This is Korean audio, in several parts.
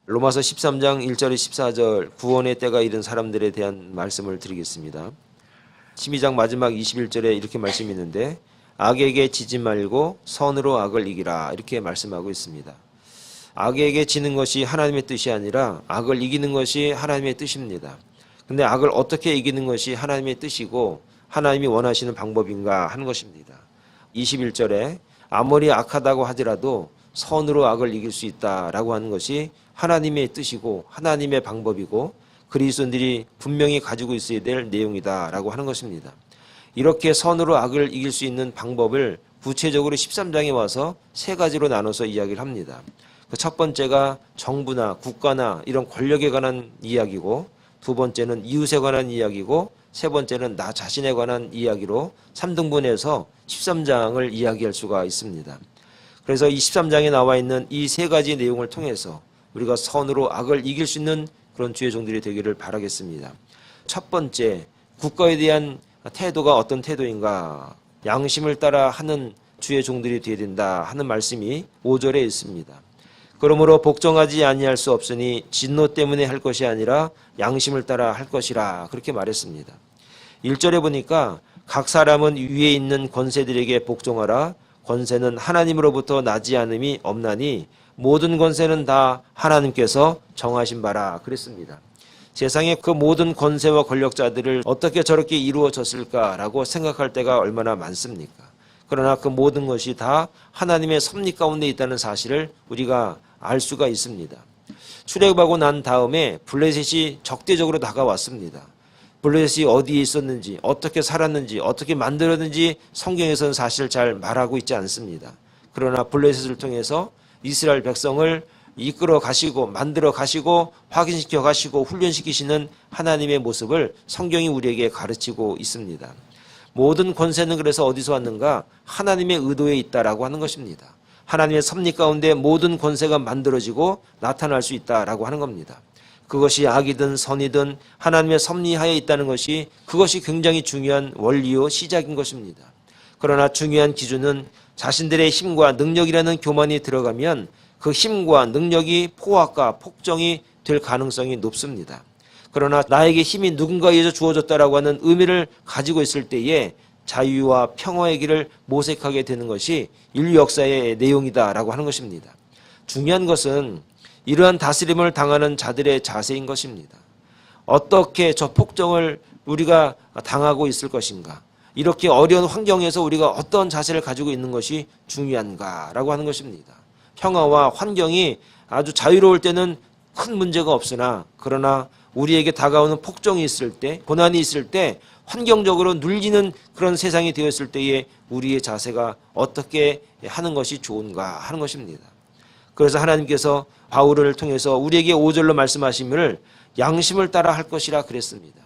로마서 13장 1절에 14절 구원의 때가 이른 사람들에 대한 말씀을 드리겠습니다. 12장 마지막 21절에 이렇게 말씀이 있는데 악에게 지지 말고 선으로 악을 이기라 이렇게 말씀하고 있습니다. 악에게 지는 것이 하나님의 뜻이 아니라 악을 이기는 것이 하나님의 뜻입니다. 근데 악을 어떻게 이기는 것이 하나님의 뜻이고 하나님이 원하시는 방법인가 하는 것입니다. 21절에 아무리 악하다고 하더라도 선으로 악을 이길 수 있다라고 하는 것이 하나님의 뜻이고 하나님의 방법이고 그리스도인들이 분명히 가지고 있어야 될 내용이다라고 하는 것입니다. 이렇게 선으로 악을 이길 수 있는 방법을 구체적으로 13장에 와서 세 가지로 나눠서 이야기를 합니다. 그 첫 번째가 정부나 국가나 이런 권력에 관한 이야기고 두 번째는 이웃에 관한 이야기고 세 번째는 나 자신에 관한 이야기로 3등분해서 13장을 이야기할 수가 있습니다. 그래서 이 13장에 나와 있는 이 세 가지 내용을 통해서 우리가 선으로 악을 이길 수 있는 그런 주의 종들이 되기를 바라겠습니다. 첫 번째, 국가에 대한 태도가 어떤 태도인가? 양심을 따라 하는 주의 종들이 되어야 된다 하는 말씀이 5절에 있습니다. 그러므로 복종하지 아니할 수 없으니 진노 때문에 할 것이 아니라 양심을 따라 할 것이라 그렇게 말했습니다. 1절에 보니까 각 사람은 위에 있는 권세들에게 복종하라. 권세는 하나님으로부터 나지 않음이 없나니 모든 권세는 다 하나님께서 정하신 바라 그랬습니다. 세상의 그 모든 권세와 권력자들을 어떻게 저렇게 이루어졌을까라고 생각할 때가 얼마나 많습니까? 그러나 그 모든 것이 다 하나님의 섭리 가운데 있다는 사실을 우리가 알 수가 있습니다. 출애굽하고 난 다음에 블레셋이 적대적으로 다가왔습니다. 블레셋이 어디에 있었는지 어떻게 살았는지 어떻게 만들었는지 성경에서는 사실 잘 말하고 있지 않습니다. 그러나 블레셋을 통해서 이스라엘 백성을 이끌어 가시고 만들어 가시고 확인시켜 가시고 훈련시키시는 하나님의 모습을 성경이 우리에게 가르치고 있습니다. 모든 권세는 그래서 어디서 왔는가? 하나님의 의도에 있다라고 하는 것입니다. 하나님의 섭리 가운데 모든 권세가 만들어지고 나타날 수 있다라고 하는 겁니다. 그것이 악이든 선이든 하나님의 섭리하에 있다는 것이 그것이 굉장히 중요한 원리요 시작인 것입니다. 그러나 중요한 기준은 자신들의 힘과 능력이라는 교만이 들어가면 그 힘과 능력이 포악과 폭정이 될 가능성이 높습니다. 그러나 나에게 힘이 누군가에 의해서 주어졌다라고 하는 의미를 가지고 있을 때에 자유와 평화의 길을 모색하게 되는 것이 인류 역사의 내용이다라고 하는 것입니다. 중요한 것은 이러한 다스림을 당하는 자들의 자세인 것입니다. 어떻게 저 폭정을 우리가 당하고 있을 것인가? 이렇게 어려운 환경에서 우리가 어떤 자세를 가지고 있는 것이 중요한가라고 하는 것입니다. 평화와 환경이 아주 자유로울 때는 큰 문제가 없으나 그러나 우리에게 다가오는 폭정이 있을 때, 고난이 있을 때 환경적으로 눌리는 그런 세상이 되었을 때에 우리의 자세가 어떻게 하는 것이 좋은가 하는 것입니다. 그래서 하나님께서 바울을 통해서 우리에게 5절로 말씀하시기를 양심을 따라 할 것이라 그랬습니다.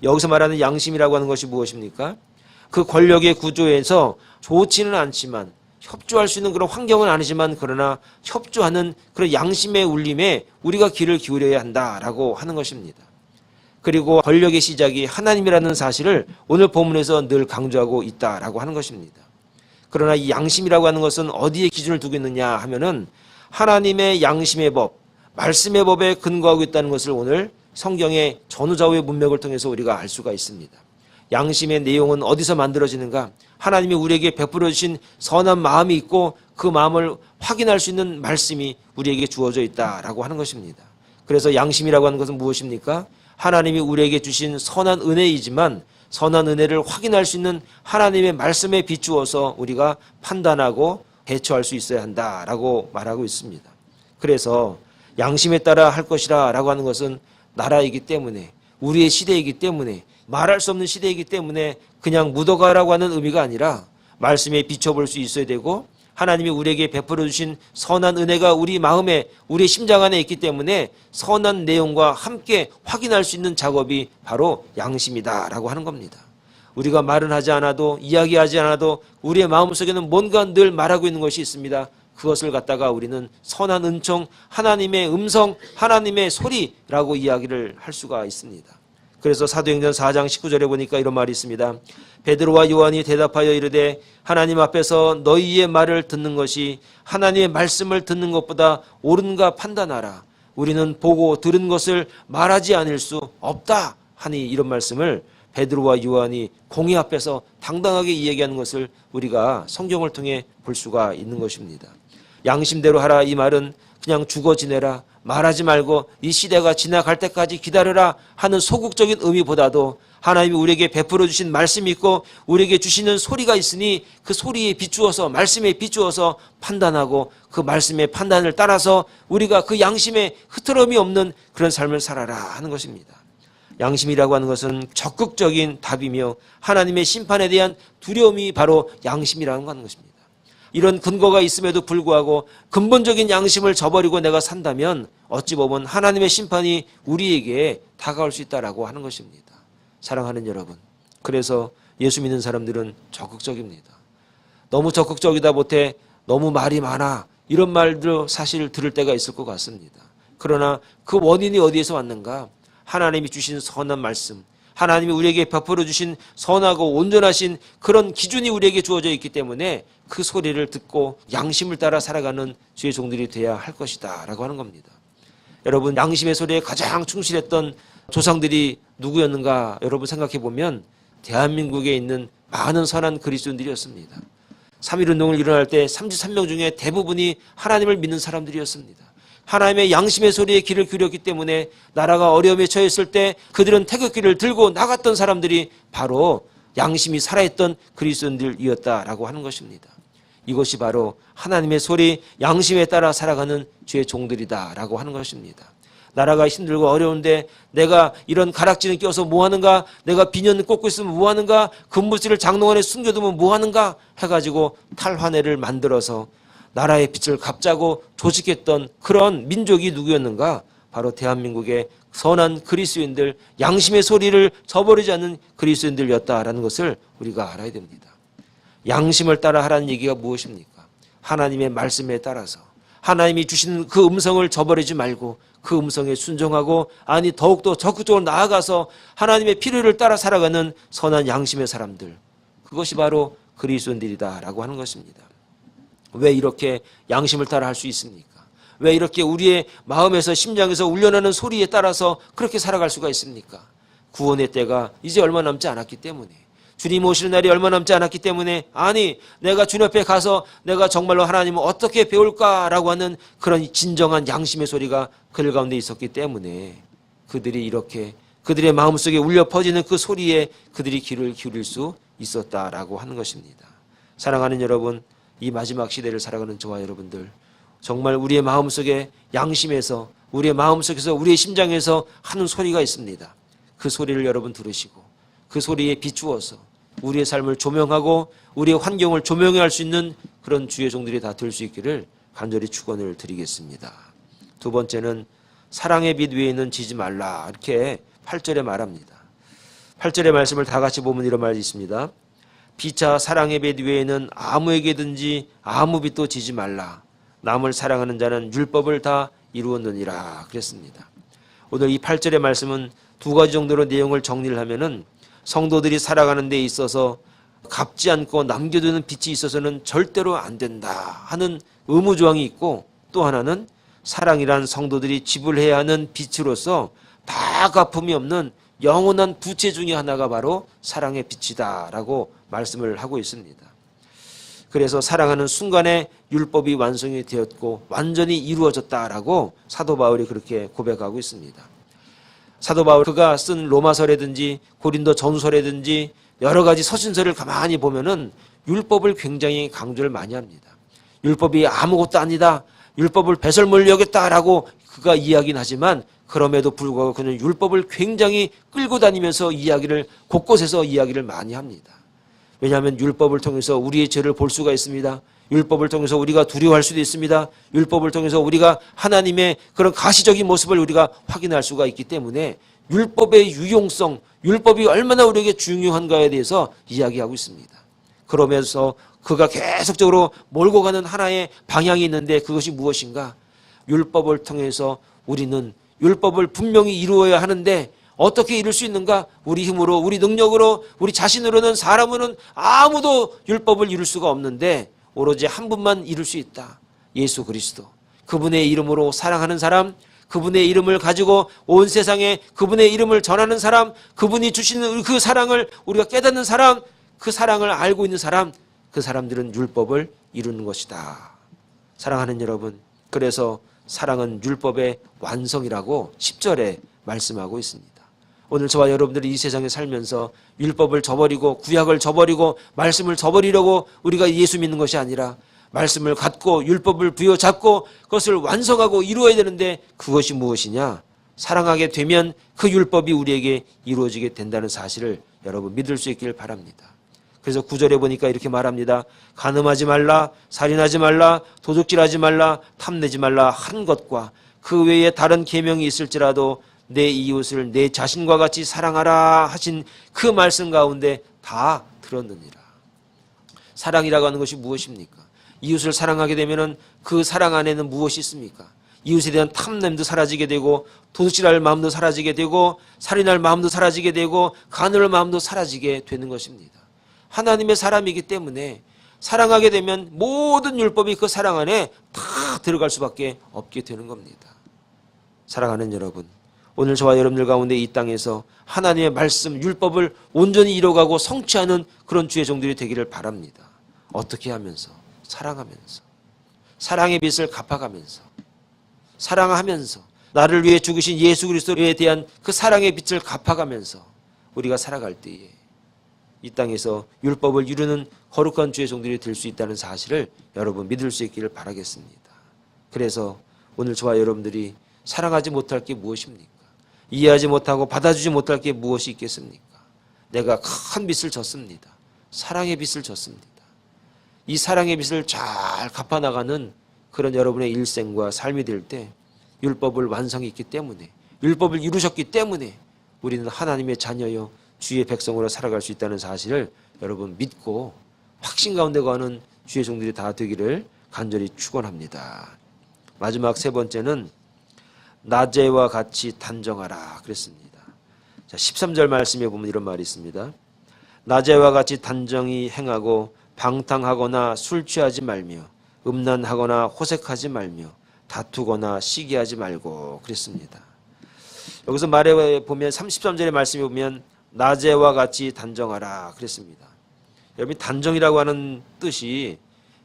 여기서 말하는 양심이라고 하는 것이 무엇입니까? 그 권력의 구조에서 좋지는 않지만 협조할 수 있는 그런 환경은 아니지만 그러나 협조하는 그런 양심의 울림에 우리가 귀를 기울여야 한다라고 하는 것입니다. 그리고 권력의 시작이 하나님이라는 사실을 오늘 본문에서 늘 강조하고 있다라고 하는 것입니다. 그러나 이 양심이라고 하는 것은 어디에 기준을 두고 있느냐 하면은 하나님의 양심의 법, 말씀의 법에 근거하고 있다는 것을 오늘 성경의 전후좌우의 문맥을 통해서 우리가 알 수가 있습니다. 양심의 내용은 어디서 만들어지는가? 하나님이 우리에게 베풀어 주신 선한 마음이 있고 그 마음을 확인할 수 있는 말씀이 우리에게 주어져 있다라고 하는 것입니다. 그래서 양심이라고 하는 것은 무엇입니까? 하나님이 우리에게 주신 선한 은혜이지만 선한 은혜를 확인할 수 있는 하나님의 말씀에 비추어서 우리가 판단하고 대처할 수 있어야 한다라고 말하고 있습니다. 그래서 양심에 따라 할 것이라 라고 하는 것은 나라이기 때문에 우리의 시대이기 때문에 말할 수 없는 시대이기 때문에 그냥 묻어가라고 하는 의미가 아니라 말씀에 비춰볼 수 있어야 되고 하나님이 우리에게 베풀어 주신 선한 은혜가 우리 마음에 우리 심장 안에 있기 때문에 선한 내용과 함께 확인할 수 있는 작업이 바로 양심이다라고 하는 겁니다. 우리가 말은 하지 않아도 이야기하지 않아도 우리의 마음속에는 뭔가 늘 말하고 있는 것이 있습니다. 그것을 갖다가 우리는 선한 은총, 하나님의 음성, 하나님의 소리라고 이야기를 할 수가 있습니다. 그래서 사도행전 4장 19절에 보니까 이런 말이 있습니다. 베드로와 요한이 대답하여 이르되 하나님 앞에서 너희의 말을 듣는 것이 하나님의 말씀을 듣는 것보다 옳은가 판단하라. 우리는 보고 들은 것을 말하지 않을 수 없다 하니 이런 말씀을 베드로와 요한이 공회 앞에서 당당하게 이야기하는 것을 우리가 성경을 통해 볼 수가 있는 것입니다. 양심대로 하라 이 말은 그냥 죽어 지내라, 말하지 말고 이 시대가 지나갈 때까지 기다려라 하는 소극적인 의미보다도 하나님이 우리에게 베풀어 주신 말씀이 있고 우리에게 주시는 소리가 있으니 그 소리에 비추어서, 말씀에 비추어서 판단하고 그 말씀의 판단을 따라서 우리가 그 양심에 흐트러짐이 없는 그런 삶을 살아라 하는 것입니다. 양심이라고 하는 것은 적극적인 답이며 하나님의 심판에 대한 두려움이 바로 양심이라고 하는 것입니다. 이런 근거가 있음에도 불구하고 근본적인 양심을 저버리고 내가 산다면 어찌 보면 하나님의 심판이 우리에게 다가올 수 있다라고 하는 것입니다. 사랑하는 여러분, 그래서 예수 믿는 사람들은 적극적입니다. 너무 적극적이다 못해 너무 말이 많아 이런 말도 사실 들을 때가 있을 것 같습니다. 그러나 그 원인이 어디에서 왔는가? 하나님이 주신 선한 말씀, 하나님이 우리에게 베풀어 주신 선하고 온전하신 그런 기준이 우리에게 주어져 있기 때문에 그 소리를 듣고 양심을 따라 살아가는 주의 종들이 되어야 할 것이다 라고 하는 겁니다. 여러분, 양심의 소리에 가장 충실했던 조상들이 누구였는가 여러분 생각해 보면 대한민국에 있는 많은 선한 그리스도인들이었습니다. 3.1운동을 일어날 때 33명 중에 대부분이 하나님을 믿는 사람들이었습니다. 하나님의 양심의 소리에 귀를 기울였기 때문에 나라가 어려움에 처했을 때 그들은 태극기를 들고 나갔던 사람들이 바로 양심이 살아있던 그리스도인들이었다라고 하는 것입니다. 이것이 바로 하나님의 소리, 양심에 따라 살아가는 주의 종들이다라고 하는 것입니다. 나라가 힘들고 어려운데 내가 이런 가락지는 껴서 뭐하는가, 내가 비년을 꽂고 있으면 뭐하는가, 금부지를 장롱 안에 숨겨두면 뭐하는가 해가지고 탈환회를 만들어서 나라의 빛을 갑자고 조직했던 그런 민족이 누구였는가? 바로 대한민국의 선한 그리스도인들, 양심의 소리를 저버리지 않는 그리스도인들이었다라는 것을 우리가 알아야 됩니다. 양심을 따라 하라는 얘기가 무엇입니까? 하나님의 말씀에 따라서 하나님이 주시는 그 음성을 저버리지 말고 그 음성에 순종하고, 아니 더욱더 적극적으로 나아가서 하나님의 필요를 따라 살아가는 선한 양심의 사람들, 그것이 바로 그리스도인들이다라고 하는 것입니다. 왜 이렇게 양심을 따라 할 수 있습니까? 왜 이렇게 우리의 마음에서 심장에서 울려나는 소리에 따라서 그렇게 살아갈 수가 있습니까? 구원의 때가 이제 얼마 남지 않았기 때문에, 주님 오실 날이 얼마 남지 않았기 때문에, 아니 내가 주님 앞에 가서 내가 정말로 하나님을 어떻게 배울까라고 하는 그런 진정한 양심의 소리가 그들 가운데 있었기 때문에 그들이 이렇게 그들의 마음속에 울려 퍼지는 그 소리에 그들이 귀를 기울일 수 있었다라고 하는 것입니다. 사랑하는 여러분, 이 마지막 시대를 살아가는 저와 여러분들, 정말 우리의 마음속에 양심에서, 우리의 마음속에서, 우리의 심장에서 하는 소리가 있습니다. 그 소리를 여러분 들으시고 그 소리에 비추어서 우리의 삶을 조명하고 우리의 환경을 조명해 할 수 있는 그런 주의 종들이 다 될 수 있기를 간절히 축원을 드리겠습니다. 두 번째는 사랑의 빛 위에는 지지 말라, 이렇게 8절에 말합니다. 8절의 말씀을 다 같이 보면 이런 말이 있습니다. 피차 사랑의 빛 외에는 아무에게든지 아무 빛도 지지 말라. 남을 사랑하는 자는 율법을 다 이루었느니라 그랬습니다. 오늘 이 8절의 말씀은 두 가지 정도로 내용을 정리를 하면은 성도들이 살아가는 데 있어서 갚지 않고 남겨두는 빛이 있어서는 절대로 안 된다 하는 의무조항이 있고, 또 하나는 사랑이란 성도들이 지불해야 하는 빛으로서 다 갚음이 없는 영원한 부채 중에 하나가 바로 사랑의 빛이다라고 말씀을 하고 있습니다. 그래서 사랑하는 순간에 율법이 완성이 되었고 완전히 이루어졌다라고 사도 바울이 그렇게 고백하고 있습니다. 사도 바울 그가 쓴 로마서라든지 고린도 전서라든지 여러 가지 서신서를 가만히 보면은 율법을 굉장히 강조를 많이 합니다. 율법이 아무것도 아니다, 율법을 배설물로 여겼다라고 그가 이야기는 하지만 그럼에도 불구하고 그는 율법을 굉장히 끌고 다니면서 이야기를, 곳곳에서 이야기를 많이 합니다. 왜냐하면 율법을 통해서 우리의 죄를 볼 수가 있습니다. 율법을 통해서 우리가 두려워할 수도 있습니다. 율법을 통해서 우리가 하나님의 그런 가시적인 모습을 우리가 확인할 수가 있기 때문에 율법의 유용성, 율법이 얼마나 우리에게 중요한가에 대해서 이야기하고 있습니다. 그러면서 그가 계속적으로 몰고 가는 하나의 방향이 있는데 그것이 무엇인가? 율법을 통해서 우리는 율법을 분명히 이루어야 하는데 어떻게 이룰 수 있는가? 우리 힘으로, 우리 능력으로, 우리 자신으로는, 사람으로는 아무도 율법을 이룰 수가 없는데 오로지 한 분만 이룰 수 있다. 예수 그리스도. 그분의 이름으로 사랑하는 사람, 그분의 이름을 가지고 온 세상에 그분의 이름을 전하는 사람, 그분이 주시는 그 사랑을 우리가 깨닫는 사람, 그 사랑을 알고 있는 사람, 그 사람들은 율법을 이루는 것이다. 사랑하는 여러분, 그래서 사랑은 율법의 완성이라고 10절에 말씀하고 있습니다. 오늘 저와 여러분들이 이 세상에 살면서 율법을 저버리고 구약을 저버리고 말씀을 저버리려고 우리가 예수 믿는 것이 아니라 말씀을 갖고 율법을 부여잡고 그것을 완성하고 이루어야 되는데, 그것이 무엇이냐? 사랑하게 되면 그 율법이 우리에게 이루어지게 된다는 사실을 여러분 믿을 수 있길 바랍니다. 그래서 9절에 보니까 이렇게 말합니다. 간음하지 말라, 살인하지 말라, 도둑질하지 말라, 탐내지 말라 한 것과 그 외에 다른 계명이 있을지라도 내 이웃을 내 자신과 같이 사랑하라 하신 그 말씀 가운데 다 들었느니라. 사랑이라고 하는 것이 무엇입니까? 이웃을 사랑하게 되면 그 사랑 안에는 무엇이 있습니까? 이웃에 대한 탐냄도 사라지게 되고, 도둑질할 마음도 사라지게 되고, 살인할 마음도 사라지게 되고, 간음할 마음도 사라지게 되는 것입니다. 하나님의 사람이기 때문에 사랑하게 되면 모든 율법이 그 사랑 안에 다 들어갈 수밖에 없게 되는 겁니다. 사랑하는 여러분, 오늘 저와 여러분들 가운데 이 땅에서 하나님의 말씀, 율법을 온전히 이뤄가고 성취하는 그런 주의 종들이 되기를 바랍니다. 어떻게 하면서? 사랑하면서, 사랑의 빚을 갚아가면서, 사랑하면서, 나를 위해 죽으신 예수 그리스도에 대한 그 사랑의 빚을 갚아가면서 우리가 살아갈 때에 이 땅에서 율법을 이루는 거룩한 주의 종들이 될 수 있다는 사실을 여러분 믿을 수 있기를 바라겠습니다. 그래서 오늘 저와 여러분들이 사랑하지 못할 게 무엇입니까? 이해하지 못하고 받아주지 못할 게 무엇이 있겠습니까? 내가 큰 빚을 졌습니다. 사랑의 빚을 졌습니다. 이 사랑의 빚을 잘 갚아나가는 그런 여러분의 일생과 삶이 될 때 율법을 완성했기 때문에, 율법을 이루셨기 때문에 우리는 하나님의 자녀여 주의 백성으로 살아갈 수 있다는 사실을 여러분 믿고 확신 가운데 가는 주의 종들이 다 되기를 간절히 축원합니다. 마지막 세 번째는 낮에와 같이 단정하라 그랬습니다. 자, 13절 말씀에 보면 이런 말이 있습니다. 낮에와 같이 단정히 행하고 방탕하거나 술 취하지 말며 음란하거나 호색하지 말며 다투거나 시기하지 말고 그랬습니다. 여기서 말해 보면 33절의 말씀에 보면 낮에와 같이 단정하라 그랬습니다. 여러분, 단정이라고 하는 뜻이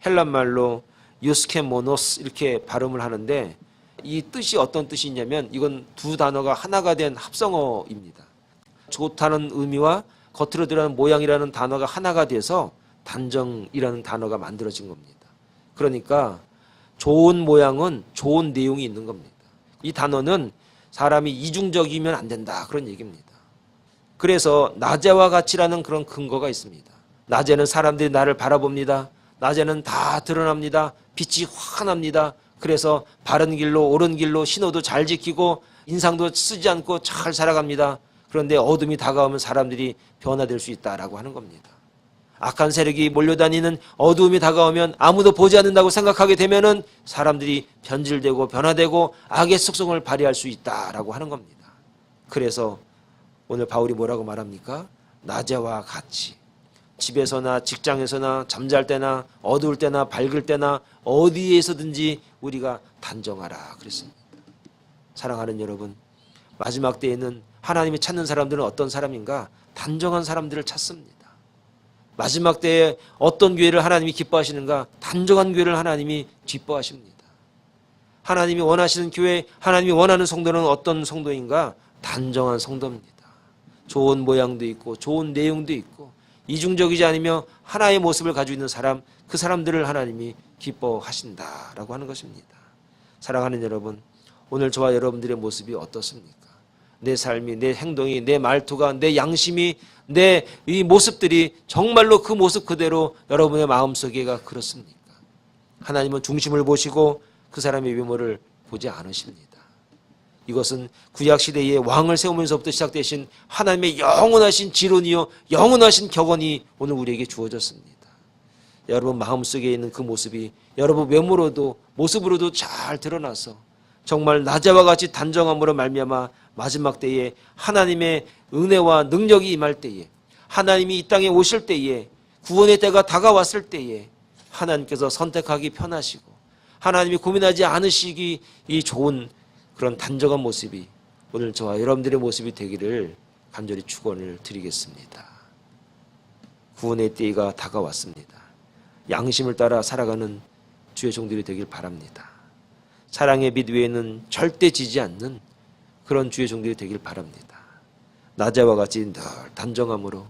헬란말로 유스케모노스 이렇게 발음을 하는데, 이 뜻이 어떤 뜻이 있냐면 이건 두 단어가 하나가 된 합성어입니다. 좋다는 의미와 겉으로 드러나는 모양이라는 단어가 하나가 돼서 단정이라는 단어가 만들어진 겁니다. 그러니까 좋은 모양은 좋은 내용이 있는 겁니다. 이 단어는 사람이 이중적이면 안 된다 그런 얘기입니다. 그래서 낮에와 같이라는 그런 근거가 있습니다. 낮에는 사람들이 나를 바라봅니다. 낮에는 다 드러납니다. 빛이 환합니다. 그래서 바른 길로 옳은 길로 신호도 잘 지키고 인상도 쓰지 않고 잘 살아갑니다. 그런데 어둠이 다가오면 사람들이 변화될 수 있다라고 하는 겁니다. 악한 세력이 몰려다니는 어두움이 다가오면 아무도 보지 않는다고 생각하게 되면은 사람들이 변질되고 변화되고 악의 속성을 발휘할 수 있다라고 하는 겁니다. 그래서 오늘 바울이 뭐라고 말합니까? 낮에와 같이, 집에서나 직장에서나 잠잘 때나 어두울 때나 밝을 때나 어디에서든지 우리가 단정하라 그랬습니다. 사랑하는 여러분, 마지막 때에는 하나님이 찾는 사람들은 어떤 사람인가? 단정한 사람들을 찾습니다. 마지막 때에 어떤 교회를 하나님이 기뻐하시는가? 단정한 교회를 하나님이 기뻐하십니다. 하나님이 원하시는 교회, 하나님이 원하는 성도는 어떤 성도인가? 단정한 성도입니다. 좋은 모양도 있고 좋은 내용도 있고 이중적이지 않으며 하나의 모습을 가지고 있는 사람, 그 사람들을 하나님이 기뻐하신다라고 하는 것입니다. 사랑하는 여러분, 오늘 저와 여러분들의 모습이 어떻습니까? 내 삶이, 내 행동이, 내 말투가, 내 양심이, 내 이 모습들이 정말로 그 모습 그대로 여러분의 마음속에가 그렇습니까? 하나님은 중심을 보시고 그 사람의 외모를 보지 않으십니다. 이것은 구약시대의 왕을 세우면서부터 시작되신 하나님의 영원하신 지론이요 영원하신 격언이 오늘 우리에게 주어졌습니다. 여러분 마음속에 있는 그 모습이 여러분 외모로도 모습으로도 잘 드러나서 정말 낮에와 같이 단정함으로 말미암아 마지막 때에 하나님의 은혜와 능력이 임할 때에, 하나님이 이 땅에 오실 때에, 구원의 때가 다가왔을 때에 하나님께서 선택하기 편하시고 하나님이 고민하지 않으시기 이 좋은 그런 단정한 모습이 오늘 저와 여러분들의 모습이 되기를 간절히 축원을 드리겠습니다. 구원의 때가 다가왔습니다. 양심을 따라 살아가는 주의 종들이 되길 바랍니다. 사랑의 빛 외에는 절대 지지 않는 그런 주의 종들이 되길 바랍니다. 낮에와 같이 늘 단정함으로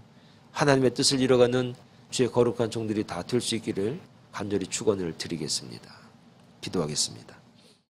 하나님의 뜻을 이뤄가는 주의 거룩한 종들이 다 될 수 있기를 간절히 축원을 드리겠습니다. 기도하겠습니다.